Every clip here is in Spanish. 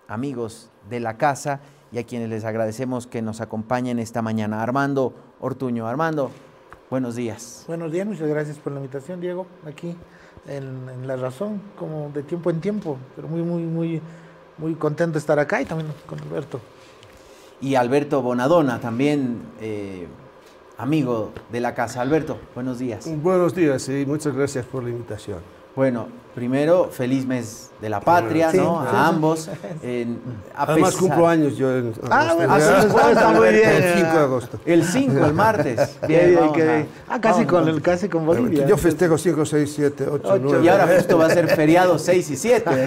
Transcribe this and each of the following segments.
amigos de la casa y a quienes les agradecemos que nos acompañen esta mañana. Armando Ortuño. Armando, buenos días. Buenos días, muchas gracias por la invitación, Diego, aquí en La Razón, como de tiempo en tiempo, pero muy contento de estar acá y también con Alberto. Y Alberto Bonadona, también amigo de la casa. Alberto, buenos días. Buenos días y muchas gracias por la invitación. Bueno, primero, feliz mes de la patria, sí, ¿no? Sí, a ambos. Además cumplo años yo en agosto. Está muy bien. El 5 de agosto. El 5, el martes. Bien, Bien, casi con Bolivia. Yo festejo 5, 6, 7, 8, 9. Y ahora justo va a ser feriado 6 y 7.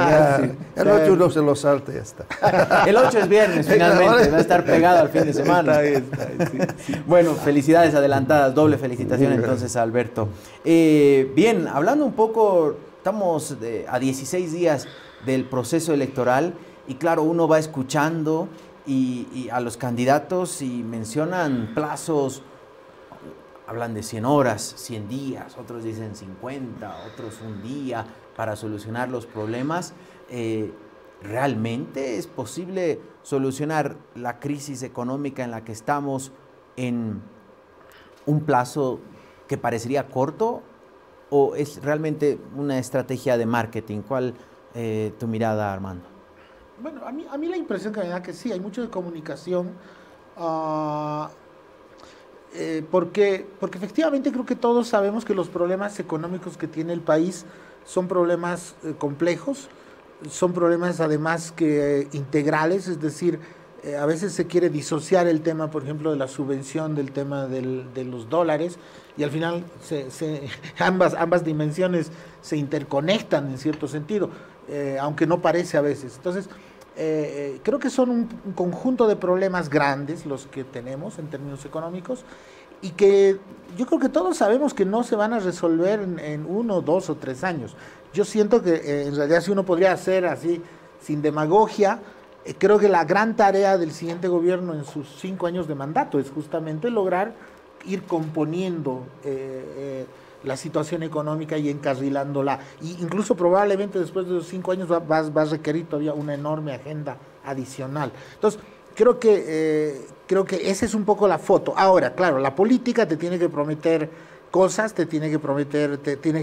El 8 no se lo salta y ya está. El 8 es viernes, finalmente. Va a estar pegado al fin de semana. Está bien, sí. Bueno, felicidades adelantadas. Doble felicitación entonces a Alberto. Bien, hablando un poco, estamos a 16 días del proceso electoral y claro, uno va escuchando y a los candidatos y mencionan plazos, hablan de 100 horas, 100 días, otros dicen 50, otros un día para solucionar los problemas. ¿Realmente es posible solucionar la crisis económica en la que estamos en un plazo que parecería corto? ¿O es realmente una estrategia de marketing? ¿Cuál tu mirada, Armando? Bueno, a mí la impresión que me da que sí, hay mucho de comunicación, porque efectivamente creo que todos sabemos que los problemas económicos que tiene el país son problemas complejos, son problemas además que integrales, es decir, a veces se quiere disociar el tema, por ejemplo, de la subvención del tema de los dólares y al final ambas dimensiones se interconectan en cierto sentido, aunque no parece a veces. Entonces, creo que son un conjunto de problemas grandes los que tenemos en términos económicos y que yo creo que todos sabemos que no se van a resolver en 1, 2 o 3 años. Yo siento que en realidad si uno podría hacer así, sin demagogia, creo que la gran tarea del siguiente gobierno en sus 5 años de mandato es justamente lograr ir componiendo la situación económica y encarrilándola. Y incluso probablemente después de los 5 años va a requerir todavía una enorme agenda adicional. Entonces, creo que esa es un poco la foto. Ahora, claro, la política te tiene que prometer cosas, te tiene que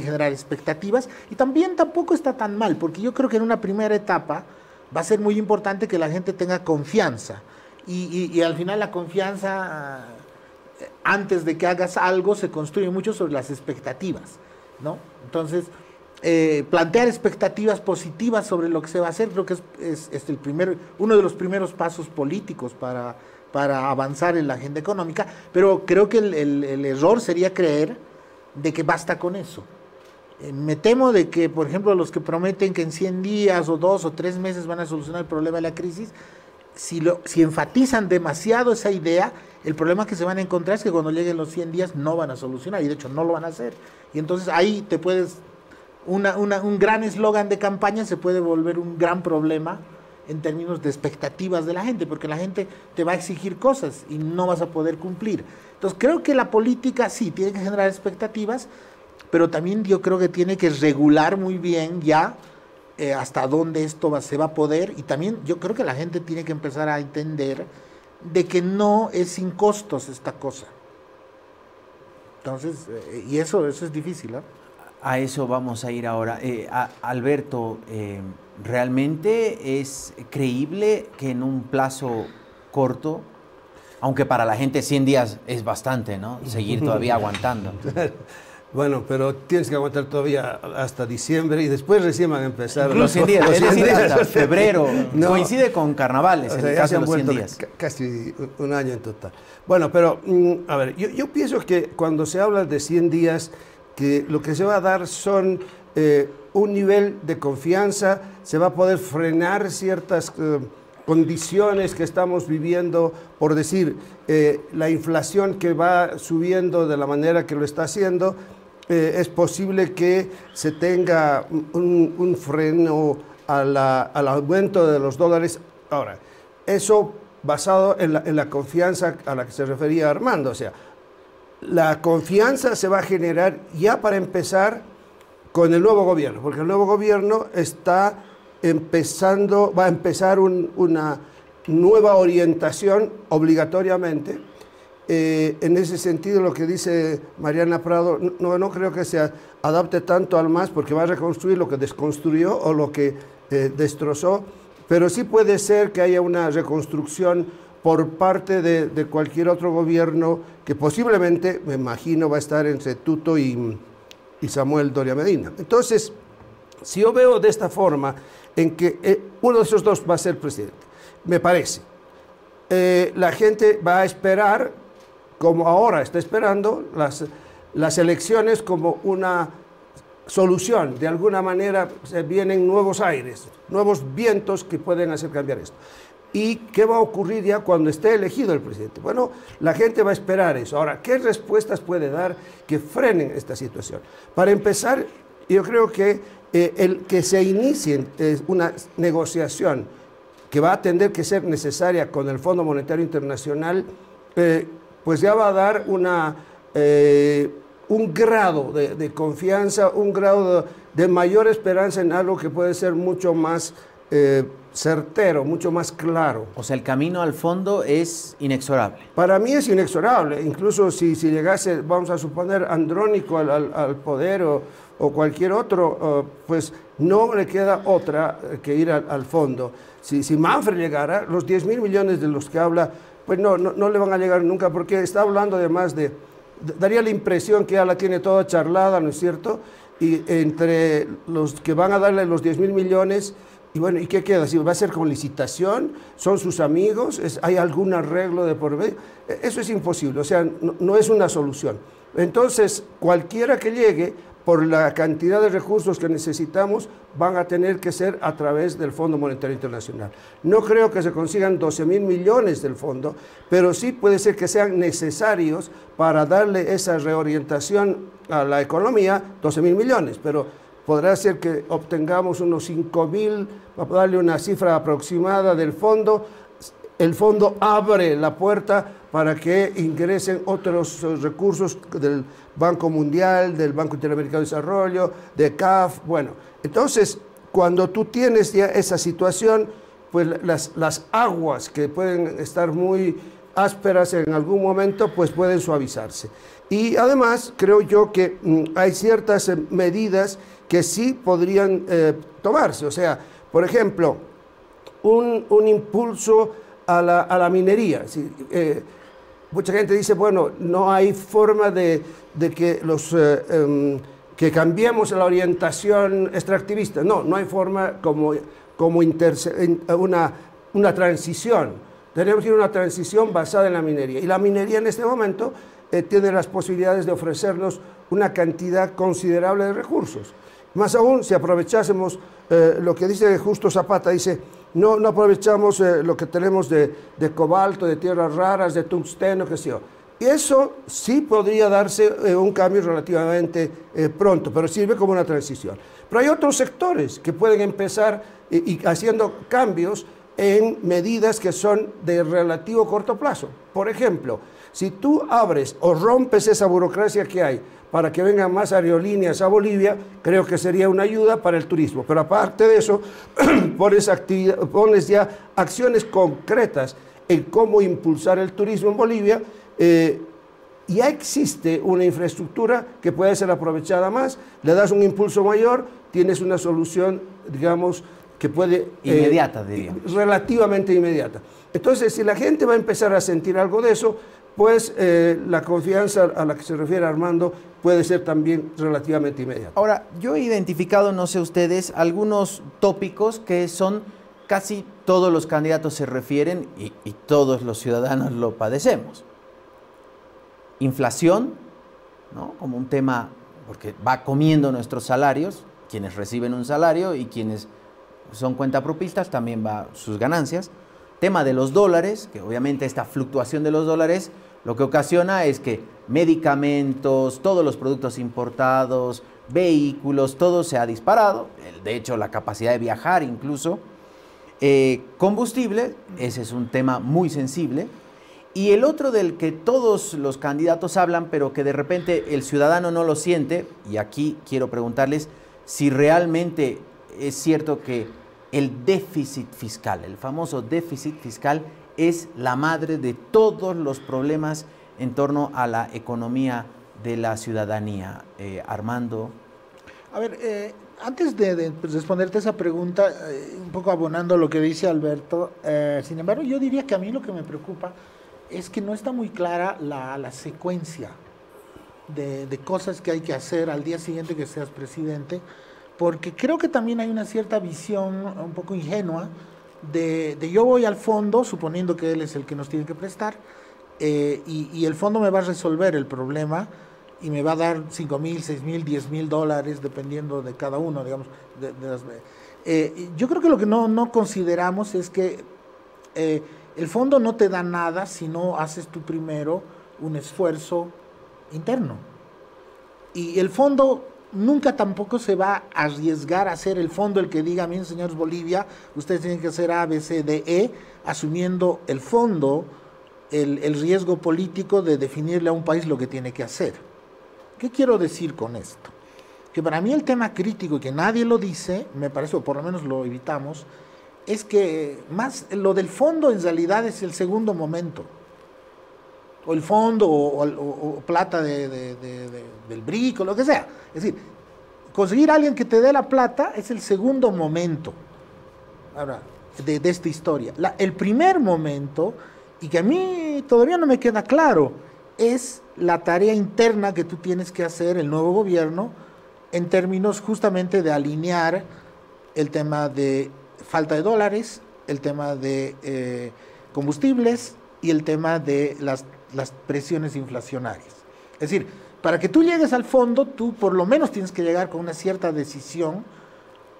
generar expectativas y también tampoco está tan mal, porque yo creo que en una primera etapa va a ser muy importante que la gente tenga confianza y al final la confianza, antes de que hagas algo, se construye mucho sobre las expectativas, ¿no? Entonces, plantear expectativas positivas sobre lo que se va a hacer, creo que es uno de los primeros pasos políticos para avanzar en la agenda económica, pero creo que el error sería creer de que basta con eso. Me temo de que, por ejemplo, los que prometen que en 100 días o 2 o 3 meses van a solucionar el problema de la crisis, si enfatizan demasiado esa idea, el problema que se van a encontrar es que cuando lleguen los 100 días no van a solucionar, y de hecho no lo van a hacer. Y entonces ahí un gran eslogan de campaña se puede volver un gran problema en términos de expectativas de la gente, porque la gente te va a exigir cosas y no vas a poder cumplir. Entonces creo que la política sí tiene que generar expectativas, pero también yo creo que tiene que regular muy bien ya hasta dónde esto se va a poder, y también yo creo que la gente tiene que empezar a entender de que no es sin costos esta cosa. Entonces, y eso es difícil, ¿no? A eso vamos a ir ahora. Alberto, ¿realmente es creíble que en un plazo corto, aunque para la gente 100 días es bastante, ¿no? Seguir todavía aguantando. Bueno, pero tienes que aguantar todavía hasta diciembre y después recién van a empezar los 100 días, es decir, hasta febrero. No, coincide con carnavales, o sea, el caso de los 100 días. Casi un año en total. Bueno, pero, a ver, yo pienso que cuando se habla de 100 días, que lo que se va a dar son un nivel de confianza, se va a poder frenar ciertas condiciones que estamos viviendo, por decir, la inflación que va subiendo de la manera que lo está haciendo, es posible que se tenga un freno al aumento de los dólares. Ahora, eso basado en la confianza a la que se refería Armando, o sea, la confianza se va a generar ya para empezar con el nuevo gobierno, porque el nuevo gobierno está va a empezar una nueva orientación obligatoriamente. En ese sentido, lo que dice Mariana Prado, no creo que se adapte tanto al MAS, porque va a reconstruir lo que desconstruyó o lo que destrozó, pero sí puede ser que haya una reconstrucción por parte de cualquier otro gobierno que posiblemente, me imagino, va a estar entre Tuto y Samuel Doria Medina. Entonces, si yo veo de esta forma, en que uno de esos dos va a ser presidente, me parece, la gente va a esperar, como ahora está esperando, las elecciones como una solución. De alguna manera se vienen nuevos aires, nuevos vientos que pueden hacer cambiar esto. ¿Y qué va a ocurrir ya cuando esté elegido el presidente? Bueno, la gente va a esperar eso. Ahora, ¿qué respuestas puede dar que frenen esta situación? Para empezar, yo creo que el que se inicie una negociación que va a tener que ser necesaria con el Fondo Monetario Internacional, pues ya va a dar un grado de confianza, un grado de mayor esperanza en algo que puede ser mucho más certero, mucho más claro. O sea, el camino al fondo es inexorable. Para mí es inexorable, incluso si llegase, vamos a suponer, Andrónico al poder o cualquier otro, pues no le queda otra que ir al fondo. Si Manfred llegara, los 10.000 millones de los que habla, pues no le van a llegar nunca, porque está hablando además daría la impresión que ya la tiene toda charlada, ¿no es cierto? Y entre los que van a darle los 10.000 millones, y bueno, ¿y qué queda? ¿Si va a ser con licitación? ¿Son sus amigos? ¿Hay algún arreglo de por medio? Eso es imposible, o sea, no es una solución. Entonces, cualquiera que llegue, por la cantidad de recursos que necesitamos, van a tener que ser a través del Fondo Monetario Internacional. No creo que se consigan 12.000 millones del fondo, pero sí puede ser que sean necesarios para darle esa reorientación a la economía, 12.000 millones, pero podrá ser que obtengamos unos 5.000, para darle una cifra aproximada del fondo. El fondo abre la puerta para que ingresen otros recursos del Banco Mundial, del Banco Interamericano de Desarrollo, de CAF. Bueno, entonces, cuando tú tienes ya esa situación, pues las aguas que pueden estar muy ásperas en algún momento, pues pueden suavizarse. Y además, creo yo que hay ciertas medidas que sí podrían tomarse. O sea, por ejemplo, un impulso a la minería. ¿Sí? Mucha gente dice, bueno, no hay forma de que que cambiemos la orientación extractivista. No hay forma como una transición. Tenemos que ir a una transición basada en la minería. Y la minería en este momento tiene las posibilidades de ofrecernos una cantidad considerable de recursos. Más aún, si aprovechásemos lo que dice Justo Zapata, dice, no aprovechamos lo que tenemos de cobalto, de tierras raras, de tungsteno, qué sé yo. Y eso sí podría darse un cambio relativamente pronto, pero sirve como una transición. Pero hay otros sectores que pueden empezar haciendo cambios en medidas que son de relativo corto plazo. Por ejemplo, si tú abres o rompes esa burocracia que hay para que vengan más aerolíneas a Bolivia, creo que sería una ayuda para el turismo. Pero aparte de eso, pones ya acciones concretas en cómo impulsar el turismo en Bolivia. Ya existe una infraestructura que puede ser aprovechada más, le das un impulso mayor, tienes una solución, digamos, que puede... inmediata, diríamos. Relativamente inmediata. Entonces, si la gente va a empezar a sentir algo de eso, pues la confianza a la que se refiere Armando puede ser también relativamente inmediata. Ahora, yo he identificado, no sé ustedes, algunos tópicos que son casi todos los candidatos se refieren y todos los ciudadanos lo padecemos. Inflación, ¿no? Como un tema, porque va comiendo nuestros salarios, quienes reciben un salario y quienes son cuentapropistas también va sus ganancias. Tema de los dólares, que obviamente esta fluctuación de los dólares lo que ocasiona es que medicamentos, todos los productos importados, vehículos, todo se ha disparado, de hecho la capacidad de viajar incluso. Combustible, ese es un tema muy sensible. Y el otro del que todos los candidatos hablan, pero que de repente el ciudadano no lo siente, y aquí quiero preguntarles si realmente es cierto que el déficit fiscal. El famoso déficit fiscal es la madre de todos los problemas en torno a la economía de la ciudadanía. Armando. A ver, antes de responderte esa pregunta, un poco abonando lo que dice Alberto, sin embargo, yo diría que a mí lo que me preocupa es que no está muy clara la secuencia de cosas que hay que hacer al día siguiente que seas presidente, porque creo que también hay una cierta visión un poco ingenua de yo voy al fondo, suponiendo que él es el que nos tiene que prestar, y el fondo me va a resolver el problema y me va a dar 5,000, 6,000, 10,000 dólares, dependiendo de cada uno, digamos. Yo creo que lo que no consideramos es que el fondo no te da nada si no haces tú primero un esfuerzo interno. Y el fondo nunca tampoco se va a arriesgar a ser el fondo el que diga, miren señores Bolivia, ustedes tienen que hacer A, B, C, D, E, asumiendo el fondo el riesgo político de definirle a un país lo que tiene que hacer. ¿Qué quiero decir con esto? Que para mí el tema crítico, y que nadie lo dice, me parece, o por lo menos lo evitamos, es que más lo del fondo en realidad es el segundo momento. O el fondo, o plata del BRIC, o lo que sea. Es decir, conseguir a alguien que te dé la plata es el segundo momento ahora, de esta historia. El primer momento, y que a mí todavía no me queda claro, es la tarea interna que tú tienes que hacer, el nuevo gobierno, en términos justamente de alinear el tema de falta de dólares, el tema de combustibles y el tema de las presiones inflacionarias. Es decir, para que tú llegues al fondo, tú por lo menos tienes que llegar con una cierta decisión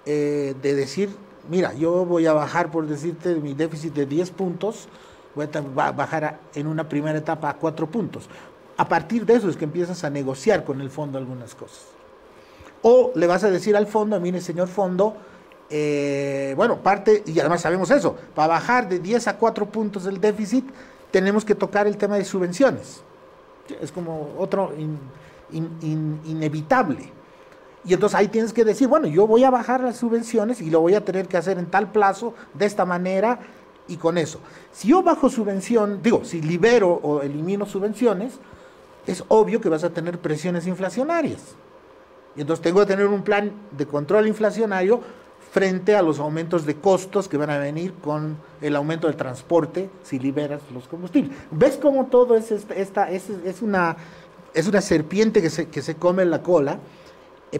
de decir, mira, yo voy a bajar, por decirte, mi déficit de 10 puntos, voy a bajar en una primera etapa a 4 puntos. A partir de eso es que empiezas a negociar con el fondo algunas cosas. O le vas a decir al fondo, mire señor fondo, bueno, parte, y además sabemos eso, para bajar de 10 a 4 puntos el déficit, tenemos que tocar el tema de subvenciones. Es como otro inevitable. Y entonces ahí tienes que decir, bueno, yo voy a bajar las subvenciones y lo voy a tener que hacer en tal plazo, de esta manera y con eso. Si yo bajo subvención, si libero o elimino subvenciones, es obvio que vas a tener presiones inflacionarias. Y entonces tengo que tener un plan de control inflacionario frente a los aumentos de costos que van a venir con el aumento del transporte si liberas los combustibles. ¿Ves cómo todo es una serpiente que se come la cola?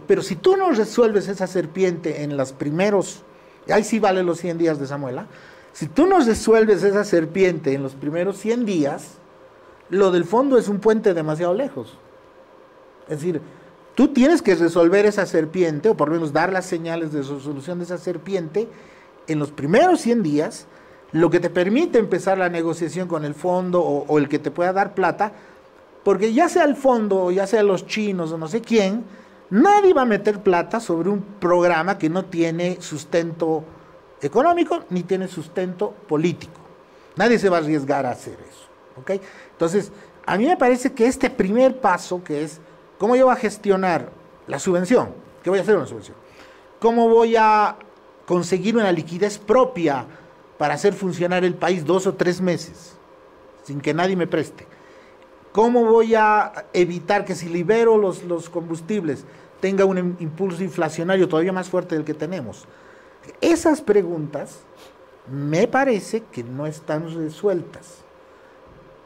Pero si tú no resuelves esa serpiente en los primeros, ahí sí vale los 100 días de Samuela, si tú no resuelves esa serpiente en los primeros 100 días, lo del fondo es un puente demasiado lejos. Es decir, tú tienes que resolver esa serpiente, o por lo menos dar las señales de resolución de esa serpiente en los primeros 100 días, lo que te permite empezar la negociación con el fondo o el que te pueda dar plata, porque ya sea el fondo, o ya sea los chinos o no sé quién, nadie va a meter plata sobre un programa que no tiene sustento económico ni tiene sustento político. Nadie se va a arriesgar a hacer eso. ¿Okay? Entonces, a mí me parece que este primer paso, que es ¿cómo yo voy a gestionar la subvención? ¿Qué voy a hacer una subvención? ¿Cómo voy a conseguir una liquidez propia para hacer funcionar el país 2 o 3 meses sin que nadie me preste? ¿Cómo voy a evitar que si libero los combustibles tenga un impulso inflacionario todavía más fuerte del que tenemos? Esas preguntas me parece que no están resueltas.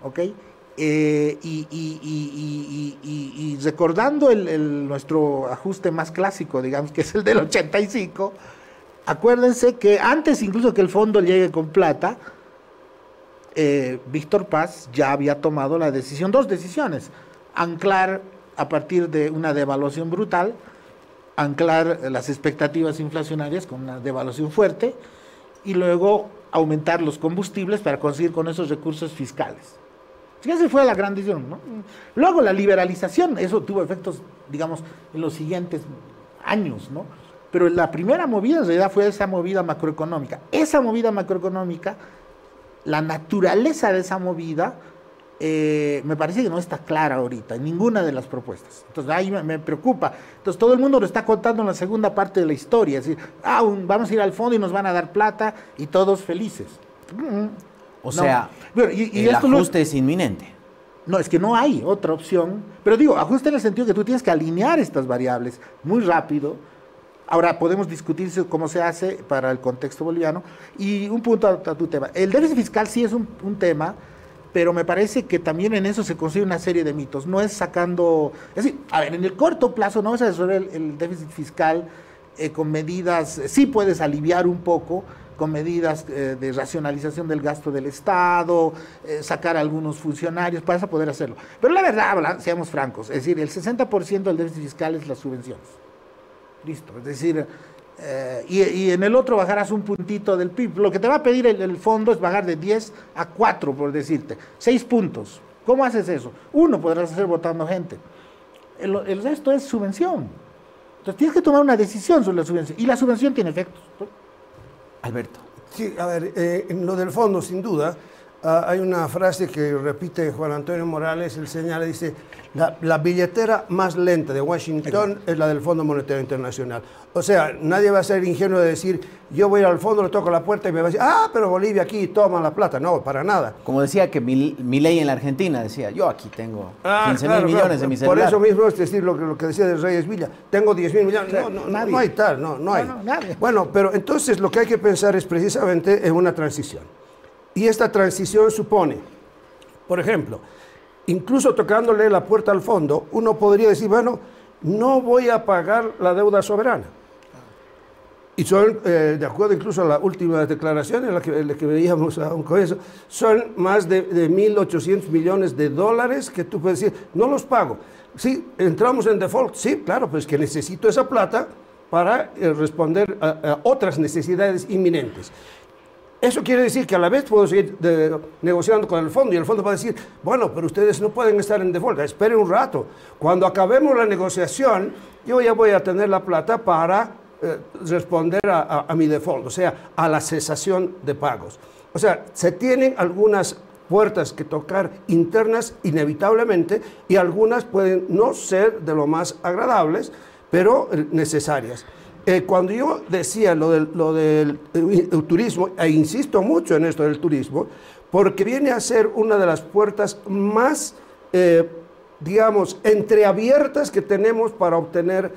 ¿Ok? Y recordando nuestro ajuste más clásico, digamos, que es el del 85, acuérdense que antes incluso que el fondo llegue con plata, Víctor Paz ya había tomado la decisión, 2 decisiones: anclar a partir de una devaluación brutal, anclar las expectativas inflacionarias con una devaluación fuerte, y luego aumentar los combustibles para conseguir con esos recursos fiscales. Esa fue la gran decisión, ¿no? Luego la liberalización, eso tuvo efectos, digamos, en los siguientes años, ¿no? Pero la primera movida en realidad fue esa movida macroeconómica. Esa movida macroeconómica, la naturaleza de esa movida me parece que no está clara ahorita en ninguna de las propuestas. Entonces ahí me preocupa. Entonces todo el mundo lo está contando en la segunda parte de la historia, es decir, vamos a ir al fondo y nos van a dar plata y todos felices. O sea, bueno, el ajuste es inminente. No, es que no hay otra opción. Pero digo, ajuste en el sentido que tú tienes que alinear estas variables muy rápido. Ahora podemos discutir cómo se hace para el contexto boliviano. Y un punto a tu tema. El déficit fiscal sí es un tema, pero me parece que también en eso se consigue una serie de mitos. No es sacando... Es decir, a ver, en el corto plazo no vas a resolver el déficit fiscal con medidas... Sí puedes aliviar un poco con medidas de racionalización del gasto del Estado, sacar a algunos funcionarios, para poder hacerlo. Pero la verdad, seamos francos, es decir, el 60% del déficit fiscal es las subvenciones. Listo, es decir, y en el otro bajarás un puntito del PIB. Lo que te va a pedir el fondo es bajar de 10 a 4, por decirte, 6 puntos. ¿Cómo haces eso? Uno podrás hacer votando gente. El resto es subvención. Entonces tienes que tomar una decisión sobre la subvención, y la subvención tiene efectos. Alberto. Sí, a ver, en lo del fondo, sin duda, hay una frase que repite Juan Antonio Morales, él señala, dice, la billetera más lenta de Washington es la del Fondo Monetario Internacional. O sea, nadie va a ser ingenuo de decir, yo voy al fondo, le toco la puerta y me va a decir, pero Bolivia aquí toma la plata. No, para nada. Como decía que Milei en la Argentina decía, yo aquí tengo 15.000 millones en mi celular. Por eso mismo es decir lo que decía de Reyes Villa, tengo 10.000 millones. No hay tal, no hay. Nadie. Bueno, pero entonces lo que hay que pensar es precisamente en una transición. Y esta transición supone, por ejemplo, incluso tocándole la puerta al fondo, uno podría decir, bueno, no voy a pagar la deuda soberana. Y son, de acuerdo incluso a la última declaración en la que veíamos a un comienzo, son más de 1.800 millones de dólares que tú puedes decir, no los pago. Sí, entramos en default, sí, claro, pues que necesito esa plata para responder a otras necesidades inminentes. Eso quiere decir que a la vez puedo seguir negociando con el fondo y el fondo va a decir, bueno, pero ustedes no pueden estar en default, esperen un rato. Cuando acabemos la negociación, yo ya voy a tener la plata para responder a mi default, o sea, a la cesación de pagos. O sea, se tienen algunas puertas que tocar internas inevitablemente y algunas pueden no ser de lo más agradables, pero necesarias. Cuando yo decía lo del turismo, e insisto mucho en esto del turismo, porque viene a ser una de las puertas más, digamos, entreabiertas que tenemos para obtener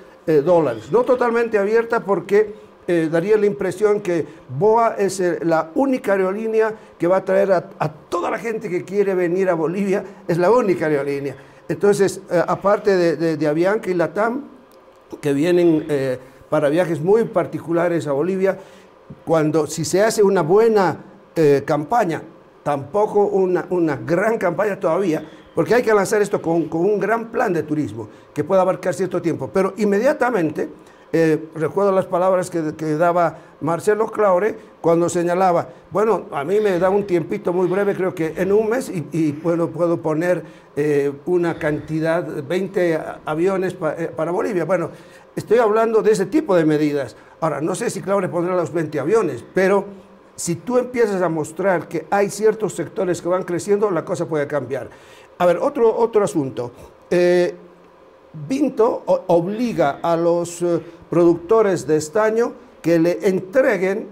dólares. No totalmente abierta porque daría la impresión que BOA es la única aerolínea que va a traer a toda la gente que quiere venir a Bolivia, es la única aerolínea. Entonces, aparte de Avianca y LATAM, que vienen para viajes muy particulares a Bolivia, si se hace una buena campaña, tampoco una gran campaña todavía, porque hay que lanzar esto con un gran plan de turismo que pueda abarcar cierto tiempo, pero inmediatamente, recuerdo las palabras que daba Marcelo Claure cuando señalaba, bueno, a mí me da un tiempito muy breve, creo que en un mes, y puedo poner una cantidad, 20 aviones para Bolivia. Bueno, estoy hablando de ese tipo de medidas. Ahora, no sé si Claure pondrá los 20 aviones, pero si tú empiezas a mostrar que hay ciertos sectores que van creciendo, la cosa puede cambiar. A ver, otro asunto. Vinto obliga a los productores de estaño que le entreguen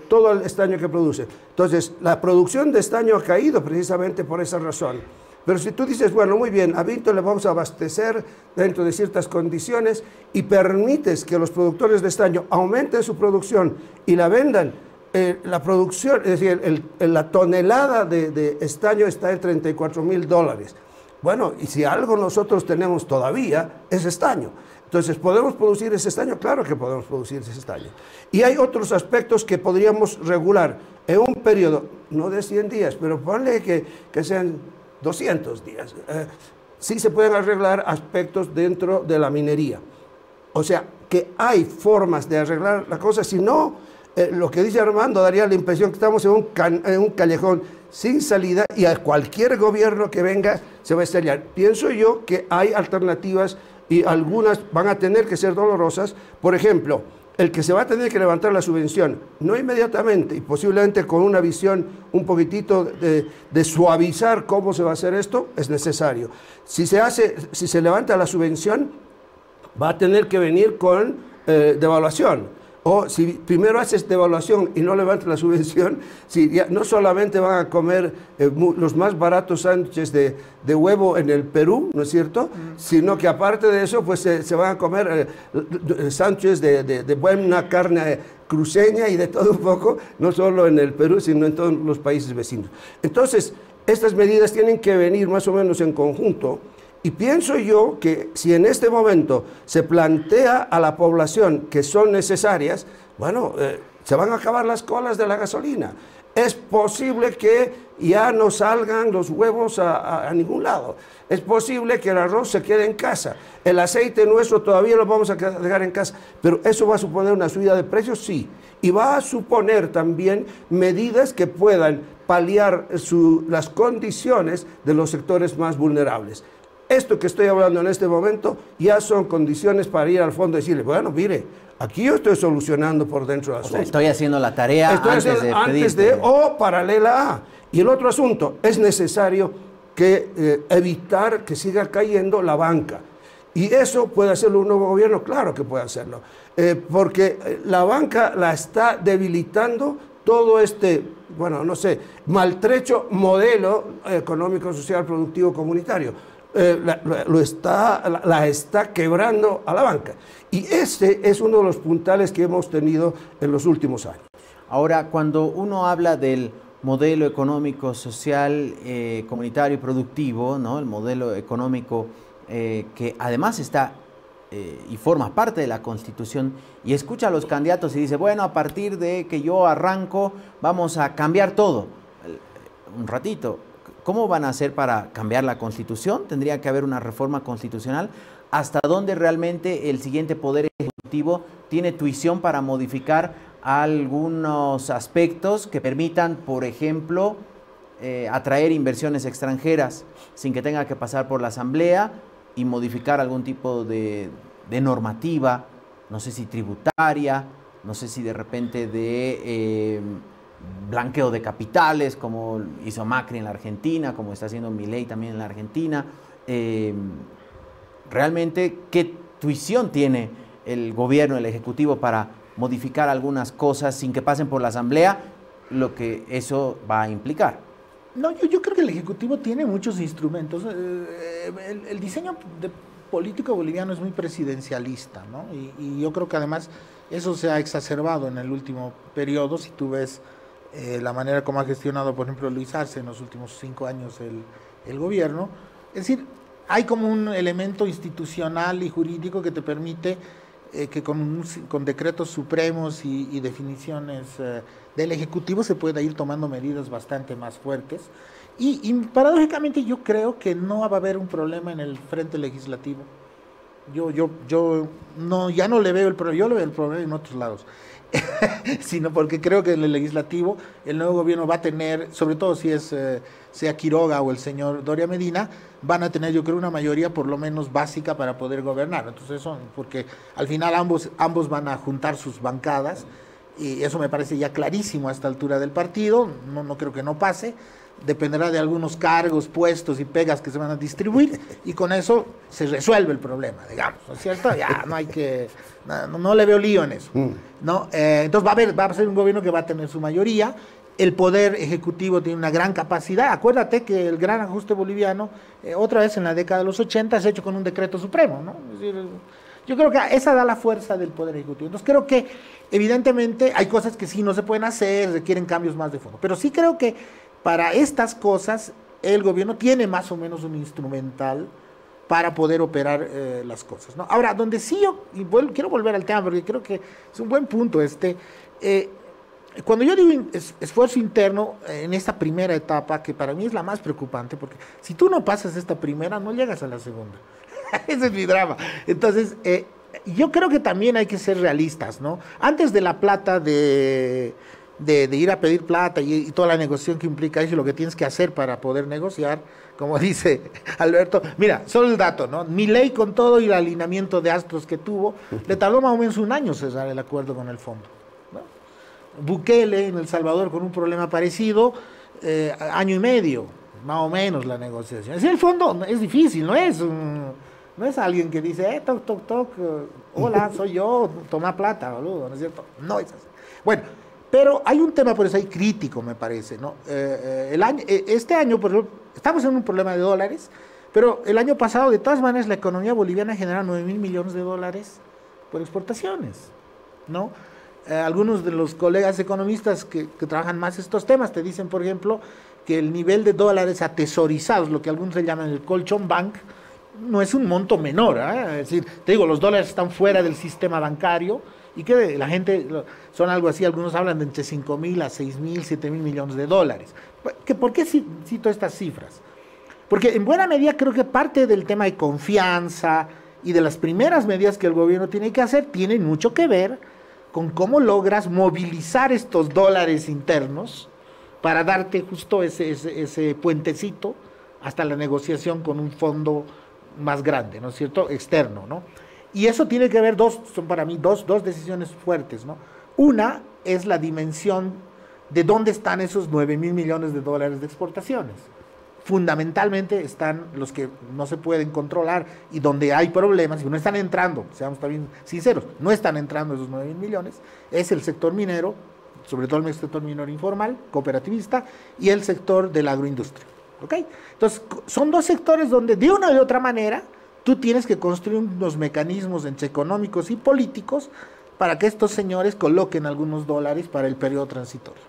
todo el estaño que producen. Entonces, la producción de estaño ha caído precisamente por esa razón. Pero si tú dices, bueno, muy bien, a Vinto le vamos a abastecer dentro de ciertas condiciones y permites que los productores de estaño aumenten su producción y la vendan, la producción, es decir, la tonelada de estaño está en $34.000. Bueno, y si algo nosotros tenemos todavía, es estaño. Entonces, ¿podemos producir ese estaño? Claro que podemos producir ese estaño. Y hay otros aspectos que podríamos regular en un periodo, no de 100 días, pero ponle que sean 200 días. Sí se pueden arreglar aspectos dentro de la minería. O sea, que hay formas de arreglar la cosa, si no, lo que dice Armando daría la impresión que estamos en un callejón sin salida y a cualquier gobierno que venga se va a estrellar. Pienso yo que hay alternativas y algunas van a tener que ser dolorosas. Por ejemplo, el que se va a tener que levantar la subvención, no inmediatamente y posiblemente con una visión un poquitito de suavizar cómo se va a hacer esto, es necesario. Si se levanta la subvención, va a tener que venir con devaluación. O si primero haces devaluación y no levantas la subvención, si ya no solamente van a comer los más baratos sándwiches de huevo en el Perú, ¿no es cierto? Sino que aparte de eso, pues se van a comer sándwiches de buena carne cruceña y de todo un poco, no solo en el Perú, sino en todos los países vecinos. Entonces, estas medidas tienen que venir más o menos en conjunto. Y pienso yo que si en este momento se plantea a la población que son necesarias, bueno, se van a acabar las colas de la gasolina. Es posible que ya no salgan los huevos a ningún lado. Es posible que el arroz se quede en casa. El aceite nuestro todavía lo vamos a dejar en casa. Pero eso va a suponer una subida de precios, sí. Y va a suponer también medidas que puedan paliar las condiciones de los sectores más vulnerables. Esto que estoy hablando en este momento ya son condiciones para ir al fondo y decirle, bueno, mire, aquí yo estoy solucionando por dentro del asunto. O sea, estoy haciendo la tarea antes de o paralela a. Y el otro asunto, es necesario evitar que siga cayendo la banca. ¿Y eso puede hacerlo un nuevo gobierno? Claro que puede hacerlo. Porque la banca la está debilitando todo este, bueno, no sé, maltrecho modelo económico, social, productivo, comunitario. La está quebrando a la banca. Y ese es uno de los puntales que hemos tenido en los últimos años. Ahora, cuando uno habla del modelo económico, social, comunitario y productivo, ¿no? El modelo económico que además está y forma parte de la Constitución, y escucha a los candidatos y dice, bueno, a partir de que yo arranco, vamos a cambiar todo. Un ratito. ¿Cómo van a hacer para cambiar la Constitución? Tendría que haber una reforma constitucional. ¿Hasta dónde realmente el siguiente Poder Ejecutivo tiene tuición para modificar algunos aspectos que permitan, por ejemplo, atraer inversiones extranjeras sin que tenga que pasar por la Asamblea y modificar algún tipo de normativa, no sé si tributaria, no sé si de repente de blanqueo de capitales, como hizo Macri en la Argentina, como está haciendo Milei también en la Argentina? Realmente, ¿qué tuición tiene el gobierno, el Ejecutivo, para modificar algunas cosas sin que pasen por la Asamblea, lo que eso va a implicar? No, yo creo que el Ejecutivo tiene muchos instrumentos. El diseño político boliviano es muy presidencialista, ¿no? Y yo creo que además eso se ha exacerbado en el último periodo. Si tú ves la manera como ha gestionado, por ejemplo, Luis Arce en los últimos 5 años el gobierno. Es decir, hay como un elemento institucional y jurídico que te permite que con decretos supremos y definiciones del Ejecutivo se pueda ir tomando medidas bastante más fuertes. Y paradójicamente yo creo que no va a haber un problema en el frente legislativo. Yo ya no le veo el problema, yo le veo el problema en otros lados. Sino porque creo que en el legislativo el nuevo gobierno va a tener, sobre todo si sea Quiroga o el señor Doria Medina, van a tener, yo creo, una mayoría por lo menos básica para poder gobernar. Entonces porque al final ambos van a juntar sus bancadas, y eso me parece ya clarísimo a esta altura del partido. No creo que no pase. Dependerá de algunos cargos, puestos y pegas que se van a distribuir, y con eso se resuelve el problema, digamos, ¿no es cierto? Ya no hay que, no le veo lío en eso, ¿no? Entonces va a ser un gobierno que va a tener su mayoría. El Poder Ejecutivo tiene una gran capacidad. Acuérdate que el gran ajuste boliviano, otra vez en la década de los 80, se ha hecho con un decreto supremo, ¿no? Es decir, yo creo que esa da la fuerza del Poder Ejecutivo. Entonces creo que evidentemente hay cosas que sí no se pueden hacer, requieren cambios más de fondo, pero sí creo que para estas cosas el gobierno tiene más o menos un instrumental para poder operar las cosas, ¿no? Ahora, donde sí quiero volver al tema porque creo que es un buen punto cuando yo digo esfuerzo interno en esta primera etapa, que para mí es la más preocupante, porque si tú no pasas esta primera, no llegas a la segunda. Ese es mi drama. Entonces, yo creo que también hay que ser realistas, ¿no? Antes de la plata de de ir a pedir plata y toda la negociación que implica eso y lo que tienes que hacer para poder negociar, como dice Alberto. Mira, solo el dato, ¿no? Milei con todo y el alineamiento de astros que tuvo, le tardó más o menos un año cerrar el acuerdo con el fondo, ¿no? Bukele en El Salvador con un problema parecido, año y medio, más o menos la negociación. Es decir, el fondo es difícil, no es alguien que dice, toc, toc, toc, hola, soy yo, toma plata, boludo, ¿no es cierto? No es así. Bueno, pero hay un tema por eso ahí crítico, me parece, ¿no? Este año, por ejemplo, estamos en un problema de dólares, pero el año pasado, de todas maneras, la economía boliviana genera 9.000 millones de dólares por exportaciones, ¿no? Algunos de los colegas economistas que trabajan más estos temas te dicen, por ejemplo, que el nivel de dólares atesorizados, lo que algunos le llaman el colchón bank, no es un monto menor, ¿eh? Es decir, te digo, los dólares están fuera del sistema bancario y que la gente, son algo así, algunos hablan de entre 5.000 a 6.000, 7.000 millones de dólares. ¿Por qué cito estas cifras? Porque en buena medida creo que parte del tema de confianza y de las primeras medidas que el gobierno tiene que hacer tienen mucho que ver con cómo logras movilizar estos dólares internos para darte justo ese puentecito hasta la negociación con un fondo más grande, ¿no es cierto?, externo, ¿no? Y eso tiene que ver, son para mí dos decisiones fuertes, ¿no? Una es la dimensión de dónde están esos 9.000 millones de dólares de exportaciones. Fundamentalmente están los que no se pueden controlar y donde hay problemas, y no están entrando, seamos también sinceros, no están entrando esos 9.000 millones, es el sector minero, sobre todo el sector minero informal, cooperativista, y el sector de la agroindustria. ¿Ok? Entonces, son dos sectores donde de una u otra manera tú tienes que construir unos mecanismos entre económicos y políticos para que estos señores coloquen algunos dólares para el periodo transitorio.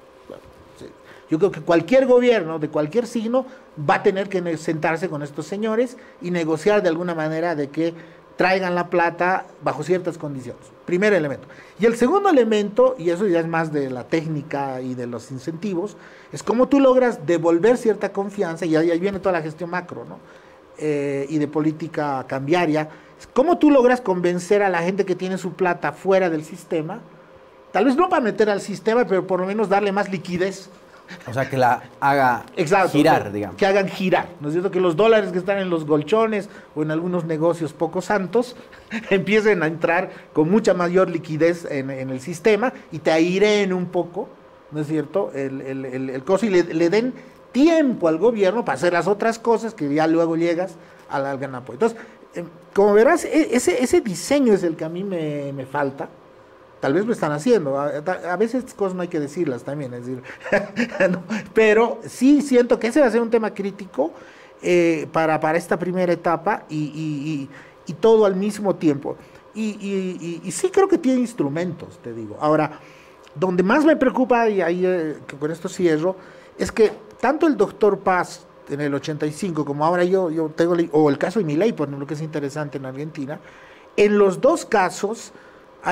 Sí. Yo creo que cualquier gobierno de cualquier signo va a tener que sentarse con estos señores y negociar de alguna manera de que traigan la plata bajo ciertas condiciones. Primer elemento. Y el segundo elemento, y eso ya es más de la técnica y de los incentivos, es cómo tú logras devolver cierta confianza, y ahí viene toda la gestión macro, ¿no? Y de política cambiaria, cómo tú logras convencer a la gente que tiene su plata fuera del sistema, tal vez no para meter al sistema, pero por lo menos darle más liquidez. O sea, que la haga girar, digamos. Que hagan girar, ¿no es cierto? Que los dólares que están en los colchones o en algunos negocios poco santos empiecen a entrar con mucha mayor liquidez en el sistema y te aireen un poco, ¿no es cierto?, el costo, y le den tiempo al gobierno para hacer las otras cosas que ya luego llegas al gran apoyo. Entonces, como verás, ese diseño es el que a mí me falta. Tal vez lo están haciendo, a veces estas cosas no hay que decirlas también, es decir, no, pero sí siento que ese va a ser un tema crítico para esta primera etapa y todo al mismo tiempo. Y sí creo que tiene instrumentos, te digo. Ahora, donde más me preocupa, y ahí que con esto cierro, es que tanto el doctor Paz en el 85 como ahora yo tengo, o el caso de Milei, por ejemplo, que es interesante en Argentina, en los dos casos,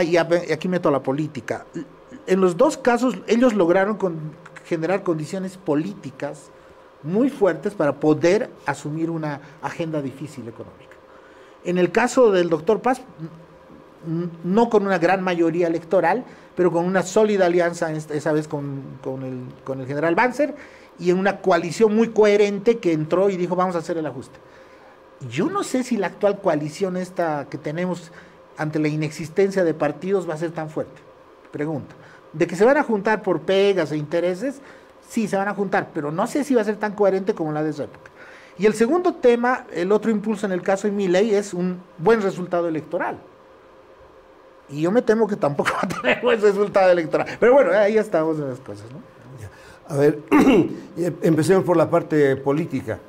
y aquí meto la política, en los dos casos ellos lograron generar condiciones políticas muy fuertes para poder asumir una agenda difícil económica. En el caso del doctor Paz, no con una gran mayoría electoral, pero con una sólida alianza, esa vez con el general Banzer, y en una coalición muy coherente que entró y dijo, vamos a hacer el ajuste. Yo no sé si la actual coalición esta que tenemos ante la inexistencia de partidos va a ser tan fuerte. Pregunta. De que se van a juntar por pegas e intereses, sí, se van a juntar, pero no sé si va a ser tan coherente como la de esa época. Y el segundo tema, el otro impulso en el caso de Milei, es un buen resultado electoral. Y yo me temo que tampoco va a tener buen resultado electoral. Pero bueno, ahí estamos en las cosas, ¿no? A ver, empecemos por la parte política.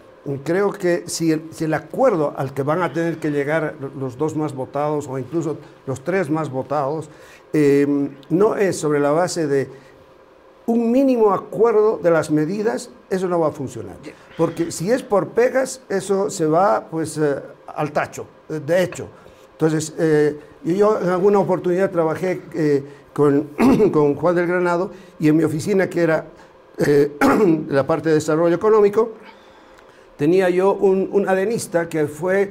Creo que si el acuerdo al que van a tener que llegar los dos más votados o incluso los tres más votados no es sobre la base de un mínimo acuerdo de las medidas, eso no va a funcionar. Porque si es por pegas, eso se va pues al tacho, de hecho. Entonces, yo en alguna oportunidad trabajé con Juan del Granado y en mi oficina, que era la parte de desarrollo económico, tenía yo un adenista que fue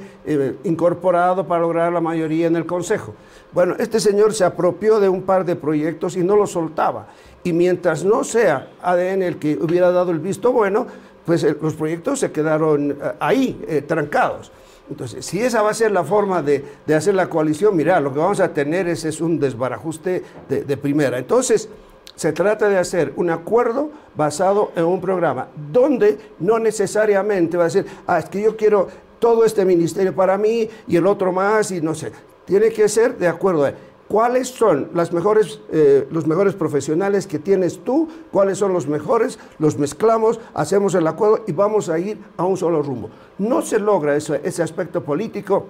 incorporado para lograr la mayoría en el Consejo. Bueno, este señor se apropió de un par de proyectos y no los soltaba. Y mientras no sea ADN el que hubiera dado el visto bueno, pues los proyectos se quedaron ahí, trancados. Entonces, si esa va a ser la forma de hacer la coalición, mira, lo que vamos a tener es un desbarajuste de primera. Entonces, se trata de hacer un acuerdo basado en un programa donde no necesariamente va a decir, es que yo quiero todo este ministerio para mí y el otro más y no sé. Tiene que ser de acuerdo a cuáles son los mejores profesionales que tienes tú, cuáles son los mejores, los mezclamos, hacemos el acuerdo y vamos a ir a un solo rumbo. No se logra ese aspecto político,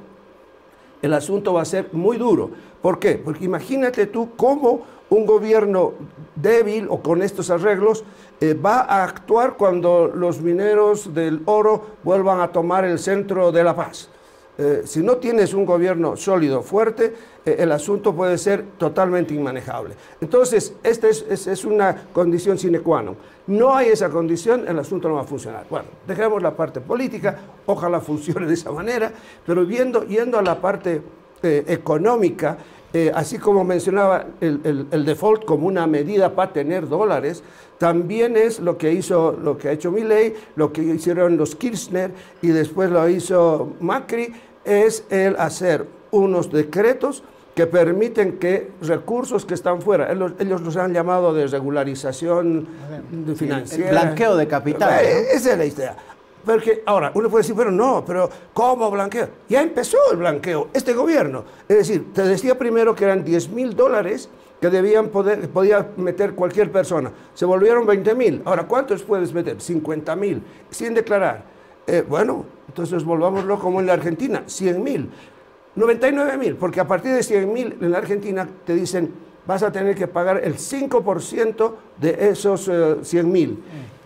el asunto va a ser muy duro. ¿Por qué? Porque imagínate tú cómo un gobierno débil o con estos arreglos va a actuar cuando los mineros del oro vuelvan a tomar el centro de La Paz. Si no tienes un gobierno sólido, fuerte, el asunto puede ser totalmente inmanejable. Entonces, esta es una condición sine qua non. No hay esa condición, el asunto no va a funcionar. Bueno, dejemos la parte política, ojalá funcione de esa manera, pero yendo a la parte económica, así como mencionaba el default como una medida para tener dólares, también es lo que ha hecho Milei, lo que hicieron los Kirchner y después lo hizo Macri, es el hacer unos decretos que permiten que recursos que están fuera, ellos los han llamado de regularización financiera. El blanqueo de capital. Esa es la idea. Porque ahora, uno puede decir, pero ¿cómo blanqueo? Ya empezó el blanqueo, este gobierno. Es decir, te decía primero que eran $10.000 que podía meter cualquier persona. Se volvieron 20.000. Ahora, ¿cuántos puedes meter? 50.000, sin declarar. Bueno, entonces volvámoslo como en la Argentina, 100.000. 99.000, porque a partir de 100.000 en la Argentina te dicen, vas a tener que pagar el 5% de esos 100.000.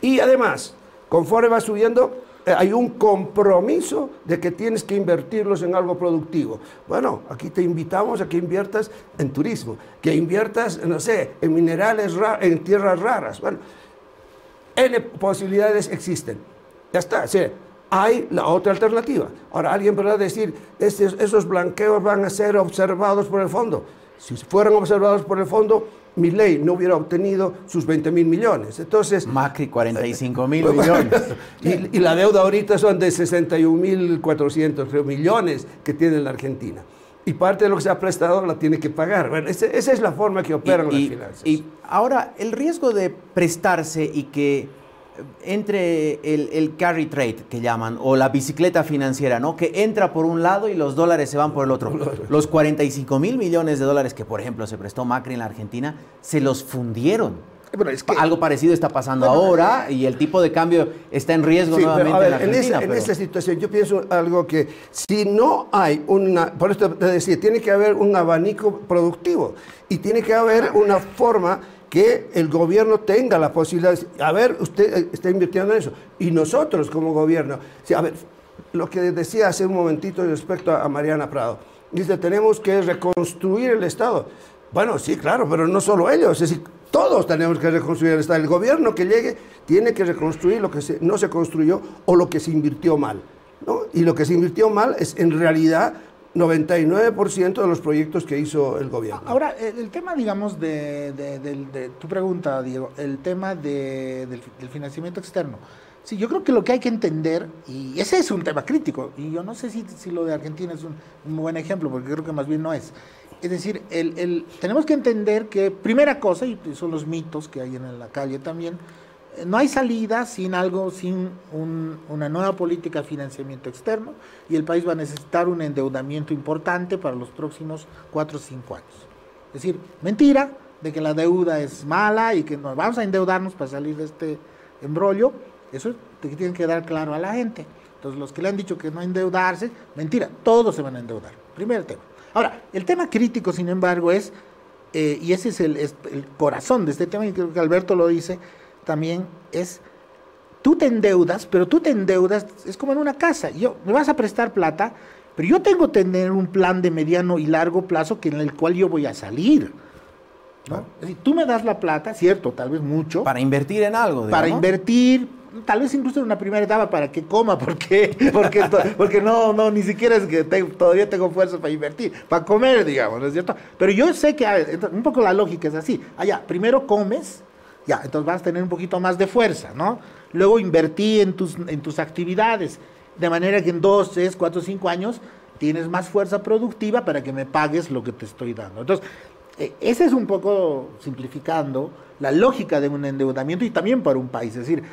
Y además, conforme va subiendo, hay un compromiso de que tienes que invertirlos en algo productivo. Bueno, aquí te invitamos a que inviertas en turismo, que inviertas, no sé, en minerales, en tierras raras. Bueno, N posibilidades existen. Ya está, sí. Hay la otra alternativa. Ahora, alguien podrá decir, esos blanqueos van a ser observados por el fondo. Si fueran observados por el fondo, Milei no hubiera obtenido sus 20.000 millones. Entonces, Macri 45.000 millones. y la deuda ahorita son de 61.400 millones que tiene la Argentina. Y parte de lo que se ha prestado la tiene que pagar. Bueno, esa es la forma que operan las finanzas. Y ahora, el riesgo de prestarse y que entre el carry trade que llaman, o la bicicleta financiera, ¿no? Que entra por un lado y los dólares se van por el otro. Los 45.000 millones de dólares que, por ejemplo, se prestó Macri en la Argentina, se los fundieron. Bueno, es que algo parecido está pasando ahora y el tipo de cambio está en riesgo nuevamente en la Argentina. En esta situación yo pienso algo que si no hay por esto te decía, tiene que haber un abanico productivo y tiene que haber una forma que el gobierno tenga la posibilidad de decir, a ver, usted está invirtiendo en eso. Y nosotros como gobierno, a ver, lo que decía hace un momentito respecto a Mariana Prado, dice, tenemos que reconstruir el Estado. Bueno, sí, claro, pero no solo ellos, es decir, todos tenemos que reconstruir el Estado. El gobierno que llegue tiene que reconstruir lo que no se construyó o lo que se invirtió mal, ¿no? Y lo que se invirtió mal es en realidad 99% de los proyectos que hizo el gobierno. Ahora, el tema, digamos, de tu pregunta, Diego, el tema del financiamiento externo. Sí, yo creo que lo que hay que entender, y ese es un tema crítico, y yo no sé si lo de Argentina es un buen ejemplo, porque creo que más bien no es. Es decir, tenemos que entender que, primera cosa, y son los mitos que hay en la calle también, no hay salida sin una nueva política de financiamiento externo, y el país va a necesitar un endeudamiento importante para los próximos 4 o 5 años. Es decir, mentira de que la deuda es mala y que nos vamos a endeudarnos para salir de este embrollo, eso tiene que dar claro a la gente. Entonces, los que le han dicho que no endeudarse, mentira, todos se van a endeudar. Primer tema. Ahora, el tema crítico, sin embargo, es, y ese es el corazón de este tema, y creo que Alberto lo dice, también es, tú te endeudas, pero tú te endeudas, es como en una casa, me vas a prestar plata, pero yo tengo que tener un plan de mediano y largo plazo en el cual yo voy a salir, ¿no? Es decir, tú me das la plata, cierto, tal vez mucho. Para invertir en algo, digamos. Para invertir, tal vez incluso en una primera etapa para que coma, porque no, ni siquiera es que todavía tengo fuerza para invertir, para comer, digamos, ¿no es cierto? Pero yo sé que un poco la lógica es así, primero comes, ya, entonces vas a tener un poquito más de fuerza, ¿no? Luego invertí en tus actividades, de manera que en 2, 3, 4, 5 años tienes más fuerza productiva para que me pagues lo que te estoy dando. Entonces, ese es un poco, simplificando, la lógica de un endeudamiento y también para un país. Es decir,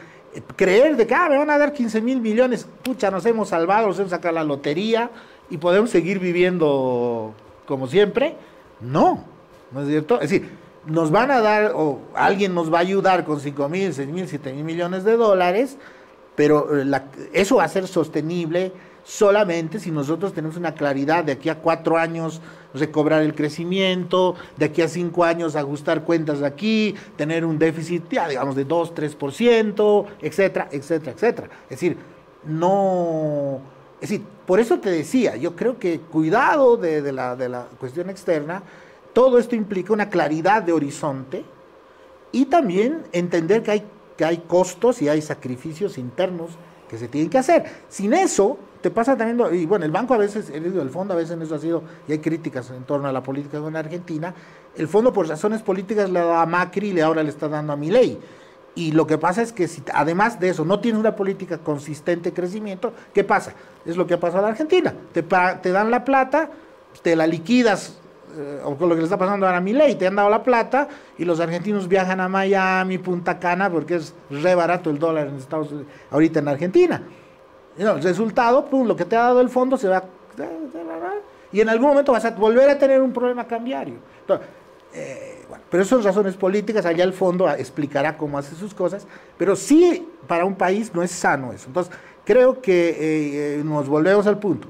creer de que me van a dar 15.000 millones, pucha, nos hemos salvado, nos hemos sacado la lotería y podemos seguir viviendo como siempre. No es cierto. Es decir, nos van a dar, o alguien nos va a ayudar con 5.000, 6.000, 7.000 millones de dólares, pero eso va a ser sostenible solamente si nosotros tenemos una claridad de aquí a 4 años recobrar el crecimiento, de aquí a 5 años ajustar cuentas de aquí, tener un déficit ya digamos de 2, 3%, etcétera, etcétera, etcétera. Es decir, por eso te decía, yo creo que cuidado de la cuestión externa, todo esto implica una claridad de horizonte y también entender que hay costos y hay sacrificios internos que se tienen que hacer. Sin eso, te pasa también, y bueno, el banco a veces, el fondo a veces en eso ha sido, y hay críticas en torno a la política en Argentina, el fondo por razones políticas le ha dado a Macri y ahora le está dando a Milei. Y lo que pasa es que si además de eso no tienes una política consistente de crecimiento, ¿qué pasa? Es lo que ha pasado en la Argentina. Te dan la plata, te la liquidas, o con lo que le está pasando ahora a Milei, te han dado la plata y los argentinos viajan a Miami, Punta Cana, porque es re barato el dólar en Estados Unidos, ahorita en Argentina. El resultado, lo que te ha dado el fondo se va, y en algún momento vas a volver a tener un problema cambiario. Entonces, pero eso son razones políticas, allá el fondo explicará cómo hace sus cosas, pero sí para un país no es sano eso. Entonces, creo que nos volvemos al punto.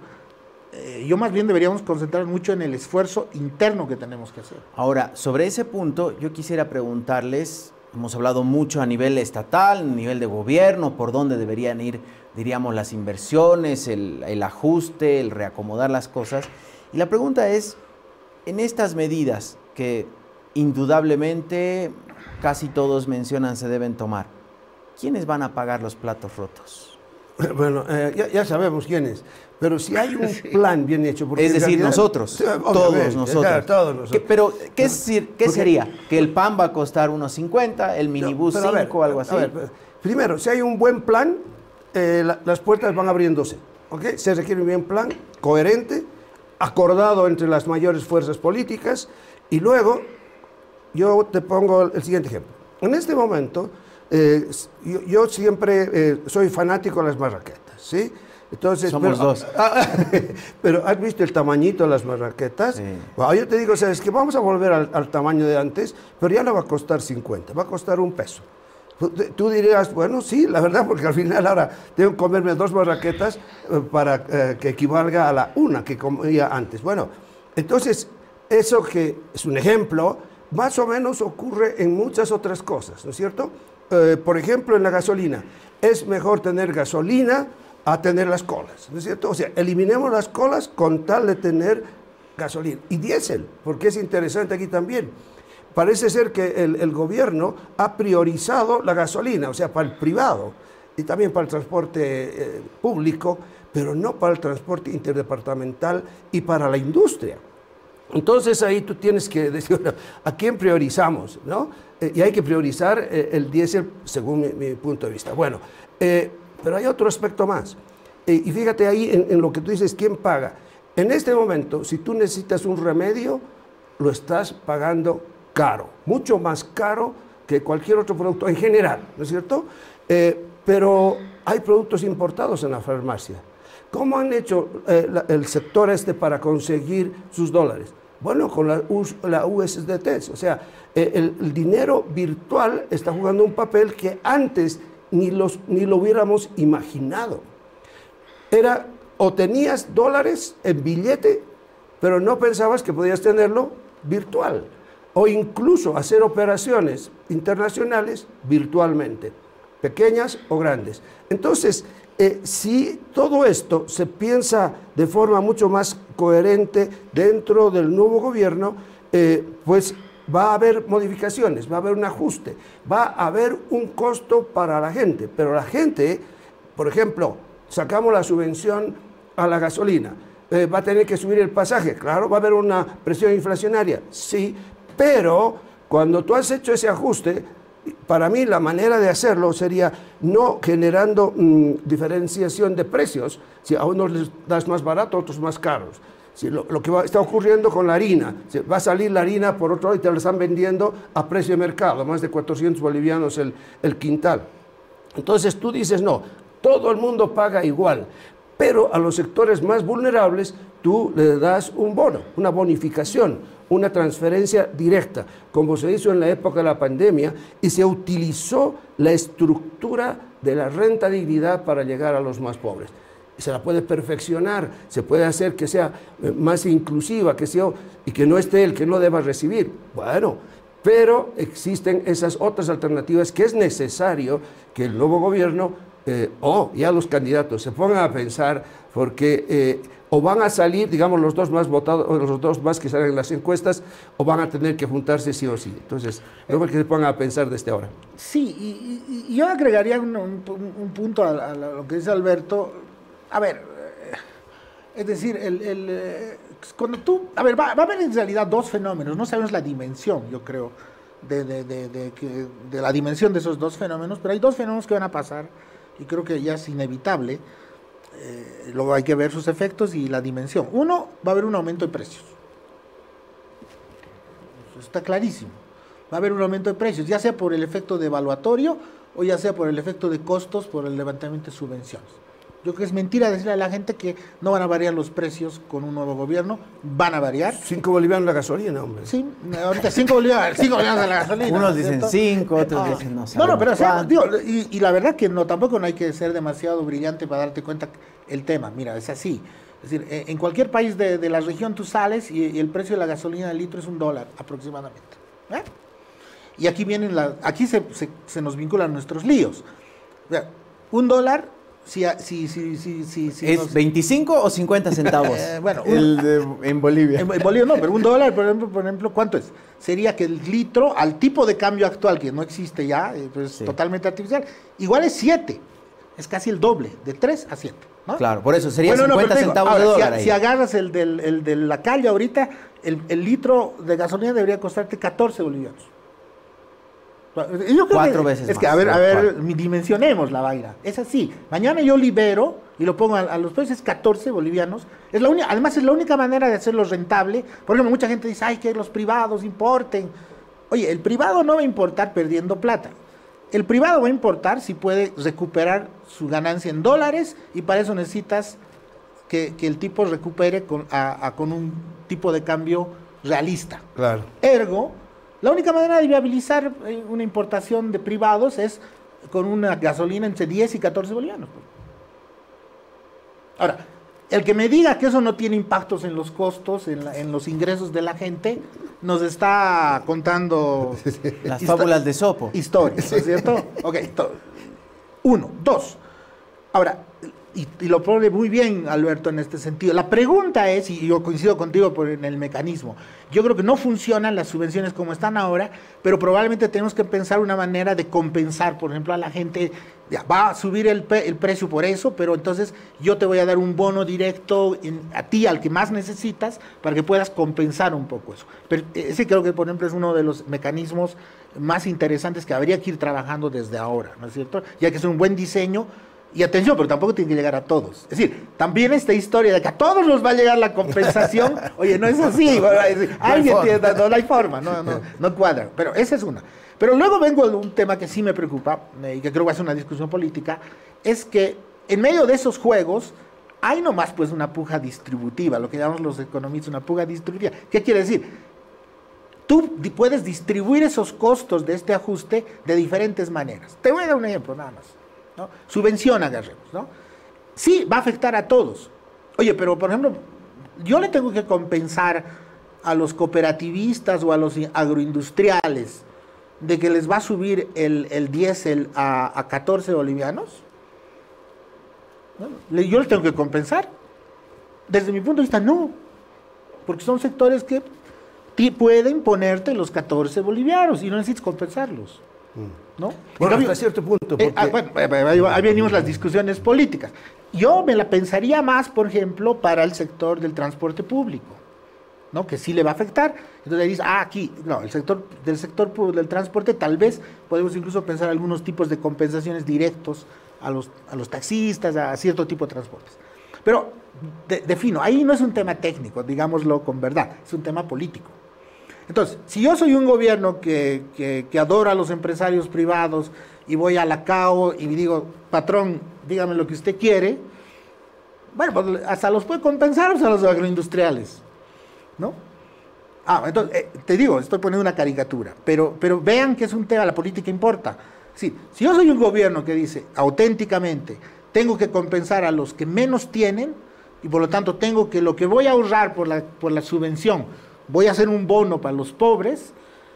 Yo más bien deberíamos concentrarnos mucho en el esfuerzo interno que tenemos que hacer. Ahora, sobre ese punto, yo quisiera preguntarles, hemos hablado mucho a nivel estatal, a nivel de gobierno, por dónde deberían ir, diríamos, las inversiones, el ajuste, el reacomodar las cosas. Y la pregunta es, en estas medidas que indudablemente casi todos mencionan se deben tomar, ¿quiénes van a pagar los platos rotos? Bueno, ya sabemos quiénes, pero si hay un plan bien hecho... Porque es decir, nosotros, todos nosotros. Claro, todos nosotros. Pero, ¿qué sería? ¿Que el pan va a costar unos 50, el minibús 5, algo así? Primero, si hay un buen plan, las puertas van abriéndose, ¿ok? Se requiere un buen plan, coherente, acordado entre las mayores fuerzas políticas, y luego yo te pongo el siguiente ejemplo. En este momento, yo siempre soy fanático de las marraquetas, ¿sí? Entonces, somos dos. Pero ¿has visto el tamañito de las marraquetas? Sí. Bueno, yo te digo, ¿sabes qué? Vamos a volver al tamaño de antes, pero ya no va a costar 50, va a costar $1. Tú dirías, bueno, sí, la verdad, porque al final ahora tengo que comerme 2 marraquetas para que equivalga a la una que comía antes. Bueno, entonces, eso que es un ejemplo, más o menos ocurre en muchas otras cosas, ¿no es cierto? Por ejemplo, en la gasolina. Es mejor tener gasolina a tener las colas, ¿no es cierto? O sea, eliminemos las colas con tal de tener gasolina. Y diésel, porque es interesante aquí también. Parece ser que el gobierno ha priorizado la gasolina, o sea, para el privado y también para el transporte público, pero no para el transporte interdepartamental y para la industria. Entonces ahí tú tienes que decir, bueno, ¿a quién priorizamos? ¿No? Y hay que priorizar el diésel según mi punto de vista. Bueno, pero hay otro aspecto más. Y fíjate ahí en lo que tú dices, ¿quién paga? En este momento, si tú necesitas un remedio, lo estás pagando caro, mucho más caro que cualquier otro producto en general, ¿no es cierto? Pero hay productos importados en la farmacia. ¿Cómo han hecho el sector para conseguir sus dólares? Bueno, con la USDT, o sea, el dinero virtual está jugando un papel que antes ni lo hubiéramos imaginado. Era, o tenías dólares en billete, pero no pensabas que podías tenerlo virtual, o incluso hacer operaciones internacionales virtualmente, pequeñas o grandes. Entonces, si todo esto se piensa de forma mucho más coherente dentro del nuevo gobierno, pues va a haber modificaciones, va a haber un ajuste, va a haber un costo para la gente, pero la gente, por ejemplo, sacamos la subvención a la gasolina, va a tener que subir el pasaje, claro, va a haber una presión inflacionaria, sí, pero cuando tú has hecho ese ajuste, para mí la manera de hacerlo sería no generando diferenciación de precios, si a unos les das más barato, a otros más caros. Si lo que está ocurriendo con la harina, va a salir la harina por otro lado y te la están vendiendo a precio de mercado, más de 400 bolivianos el quintal. Entonces tú dices, no, todo el mundo paga igual, pero a los sectores más vulnerables tú le das un bono, una bonificación, una transferencia directa, como se hizo en la época de la pandemia, y se utilizó la estructura de la renta dignidad para llegar a los más pobres. Se la puede perfeccionar, se puede hacer que sea más inclusiva, y que no esté el que no deba recibir. Bueno, pero existen esas otras alternativas que es necesario que el nuevo gobierno o ya los candidatos se pongan a pensar, porque o van a salir, digamos, los dos más votados, o los dos más que salen en las encuestas, o van a tener que juntarse sí o sí. Entonces, creo que se pongan a pensar desde ahora. Sí, y yo agregaría un punto a lo que dice Alberto. A ver, es decir, cuando tú... A ver, va a haber en realidad dos fenómenos, no sabemos la dimensión, yo creo, de la dimensión de esos dos fenómenos, pero hay dos fenómenos que van a pasar, y creo que ya es inevitable. Luego hay que ver sus efectos y la dimensión. Uno, va a haber un aumento de precios. Eso está clarísimo. Va a haber un aumento de precios, ya sea por el efecto devaluatorio o ya sea por el efecto de costos, por el levantamiento de subvenciones. Yo creo que es mentira decirle a la gente que no van a variar los precios con un nuevo gobierno. Van a variar. 5 bolivianos la gasolina, hombre. Sí, ahorita 5 bolivianos la gasolina. Unos dicen 5, otros dicen no sé. No, pero o sea, digo, y la verdad que no, tampoco no hay que ser demasiado brillante para darte cuenta el tema. Mira, es así. Es decir, en cualquier país de la región tú sales y el precio de la gasolina de litro es $1 aproximadamente. Y aquí aquí se nos vinculan nuestros líos. O sea, $1... ¿Es 25 o 50 centavos? Bueno, en Bolivia. En Bolivia no, pero $1, por ejemplo, ¿cuánto es? Sería que el litro, al tipo de cambio actual, que no existe ya, pues sí, totalmente artificial, igual es 7. Es casi el doble, de 3 a 7. ¿no? Claro, por eso sería 50 centavos de dólar. Si agarras el de la calle ahorita, el litro de gasolina debería costarte 14 bolivianos. Yo creo 4 veces es más. Que, a ver, dimensionemos la vaina. Es así. Mañana yo libero y lo pongo a los precios 14 bolivianos. Además, es la única manera de hacerlo rentable. Por ejemplo, mucha gente dice, ay, que los privados importen. Oye, el privado no va a importar perdiendo plata. El privado va a importar si puede recuperar su ganancia en dólares, y para eso necesitas que el tipo recupere con un tipo de cambio realista. Claro. Ergo, la única manera de viabilizar una importación de privados es con una gasolina entre 10 y 14 bolivianos. Ahora, el que me diga que eso no tiene impactos en los costos, en los ingresos de la gente, nos está contando... Las fábulas de Sopo. Historias, ¿no es cierto? Ok, 1, 2. Ahora, y lo pone muy bien Alberto en este sentido. La pregunta es, y yo coincido contigo en el mecanismo, yo creo que no funcionan las subvenciones como están ahora, pero probablemente tenemos que pensar una manera de compensar, por ejemplo, a la gente. Ya, va a subir el precio por eso, pero entonces yo te voy a dar un bono directo a ti, al que más necesitas, para que puedas compensar un poco eso. Pero ese creo que, por ejemplo, es uno de los mecanismos más interesantes que habría que ir trabajando desde ahora, ¿no es cierto? Y hay que hacer un buen didiseño. Y atención, pero tampoco tiene que llegar a todos. Es decir, también esta historia de que a todos nos va a llegar la compensación, oye, no es así. Alguien tiene, no hay forma, no cuadra. Pero esa es una. Pero luego vengo a un tema que sí me preocupa, y que creo que va a ser una discusión política, es que en medio de esos juegos hay nomás pues una puja distributiva, lo que llamamos los economistas una puja distributiva. ¿Qué quiere decir? Tú puedes distribuir esos costos de este ajuste de diferentes maneras. Te voy a dar un ejemplo nada más. ¿no? Subvención, agarremos, ¿no? Sí, va a afectar a todos. Oye, pero por ejemplo, yo le tengo que compensar a los cooperativistas o a los agroindustriales de que les va a subir el diésel a 14 bolivianos. ¿No? Yo les tengo que compensar. Desde mi punto de vista, no. Porque son sectores que pueden ponerte los 14 bolivianos y no necesitas compensarlos, ¿no? Bueno, cambio, hasta cierto punto. Porque... ahí venimos las discusiones políticas. Yo me la pensaría más, por ejemplo, para el sector del transporte público, ¿no? Que sí le va a afectar. Entonces dices, aquí, no, el sector del transporte, tal vez podemos incluso pensar algunos tipos de compensaciones directos a los taxistas, a cierto tipo de transportes. Pero, defino, ahí no es un tema técnico, digámoslo con verdad, es un tema político. Entonces, si yo soy un gobierno que adora a los empresarios privados y voy a la CAO y digo, patrón, dígame lo que usted quiere, bueno, pues hasta los puede compensar a los agroindustriales, ¿no? Entonces, te digo, estoy poniendo una caricatura, pero vean que es un tema, la política importa. Sí, si yo soy un gobierno que dice auténticamente, tengo que compensar a los que menos tienen y por lo tanto tengo que lo que voy a ahorrar por la subvención, voy a hacer un bono para los pobres,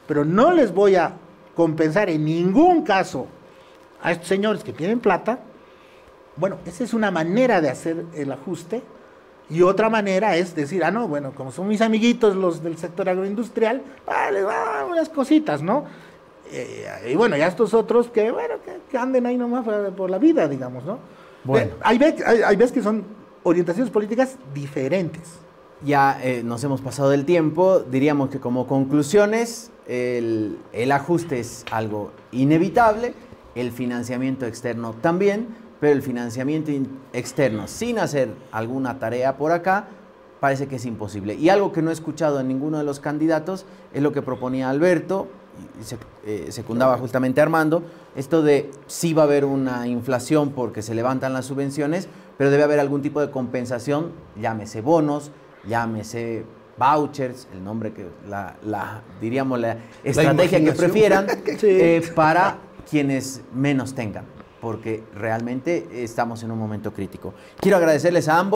pero no les voy a compensar en ningún caso a estos señores que tienen plata. Bueno, esa es una manera de hacer el ajuste y otra manera es decir, no, bueno, como son mis amiguitos los del sector agroindustrial, les va unas cositas, ¿no? Y bueno, ya estos otros que anden ahí nomás por la vida, digamos, ¿no? Bueno. Hay veces que son orientaciones políticas diferentes. Ya nos hemos pasado del tiempo, diríamos que como conclusiones, el ajuste es algo inevitable, el financiamiento externo también, pero el financiamiento externo sin hacer alguna tarea por acá, parece que es imposible. Y algo que no he escuchado en ninguno de los candidatos es lo que proponía Alberto, y secundaba justamente Armando, esto de sí va a haber una inflación porque se levantan las subvenciones, pero debe haber algún tipo de compensación, llámese llámese vouchers, el nombre que diríamos la estrategia que prefieran, para quienes menos tengan, porque realmente estamos en un momento crítico. Quiero agradecerles a ambos.